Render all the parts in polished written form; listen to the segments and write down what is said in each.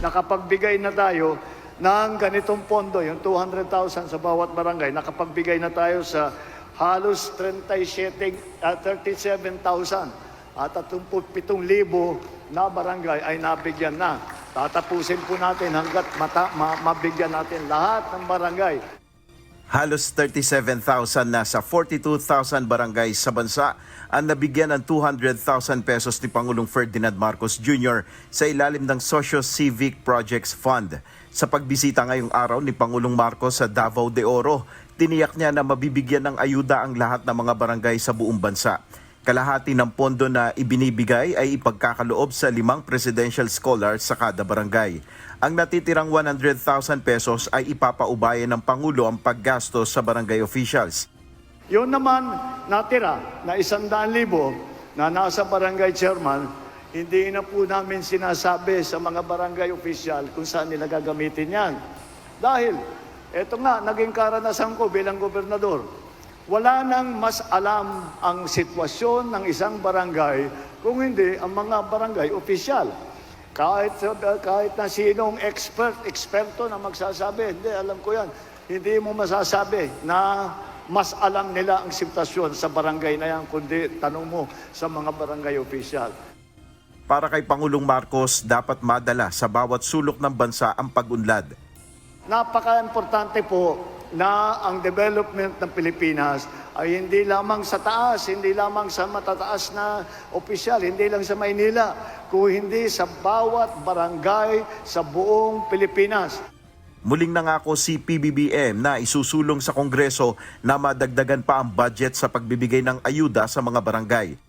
nakapagbigay na tayo ng ganitong pondo, yung 200,000 sa bawat barangay, nakapagbigay na tayo sa halos 37,000 at 37,000 na barangay ay nabigyan na. Tatapusin po natin hanggat mabigyan natin lahat ng barangay. Halos 37,000 na sa 42,000 barangay sa bansa ang nabigyan ng 200,000 pesos ni Pangulong Ferdinand Marcos Jr. sa ilalim ng Socio-Civic Projects Fund. Sa pagbisita ngayong araw ni Pangulong Marcos sa Davao de Oro, tiniyak niya na mabibigyan ng ayuda ang lahat ng mga barangay sa buong bansa. Kalahati ng pondo na ibinibigay ay ipagkakaloob sa 5 presidential scholars sa kada barangay. Ang natitirang 100,000 pesos ay ipapaubayan ng Pangulo ang paggastos sa barangay officials. Yun naman natira na 100,000 na nasa barangay chairman, hindi na po namin sinasabi sa mga barangay official kung saan nila gagamitin yan. Dahil, eto nga, naging karanasan ko bilang gobernador. Wala nang mas alam ang sitwasyon ng isang barangay kung hindi ang mga barangay official. Kahit na sinong eksperto na magsasabi, hindi, alam ko yan, hindi mo masasabi na mas alam nila ang sitwasyon sa barangay na yan, kundi tanong mo sa mga barangay official. Para kay Pangulong Marcos, dapat madala sa bawat sulok ng bansa ang pag-unlad. Napaka-importante po na ang development ng Pilipinas ay hindi lamang sa taas, hindi lamang sa matataas na opisyal, hindi lang sa Maynila, kung hindi sa bawat barangay sa buong Pilipinas. Muling nangako si PBBM na isusulong sa Kongreso na madagdagan pa ang budget sa pagbibigay ng ayuda sa mga barangay.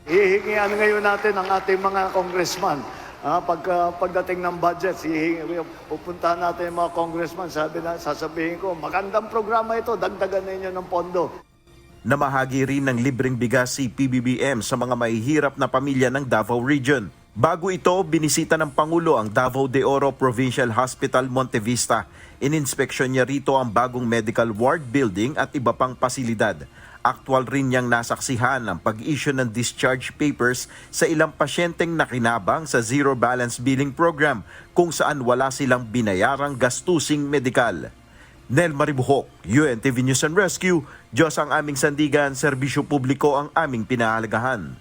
Hihingian ngayon natin ang ating mga congressman. Pagdating ng budget, pupuntahan natin yung mga congressman, sasabihin ko, magandang programa ito, dagdagan ninyo ng pondo. Namahagi rin ng libreng bigas si PBBM sa mga mahihirap na pamilya ng Davao Region. Bago ito, binisita ng Pangulo ang Davao de Oro Provincial Hospital Monte Vista. Ininspeksyon niya rito ang bagong medical ward building at iba pang pasilidad. Aktwal rin niyang nasaksihan ang pag-issue ng discharge papers sa ilang pasyenteng nakinabang sa Zero Balance Billing Program kung saan wala silang binayarang gastusing medikal. Nel Maribuhok, UNTV News and Rescue, Diyos ang aming sandigan, serbisyo publiko ang aming pinahalagahan.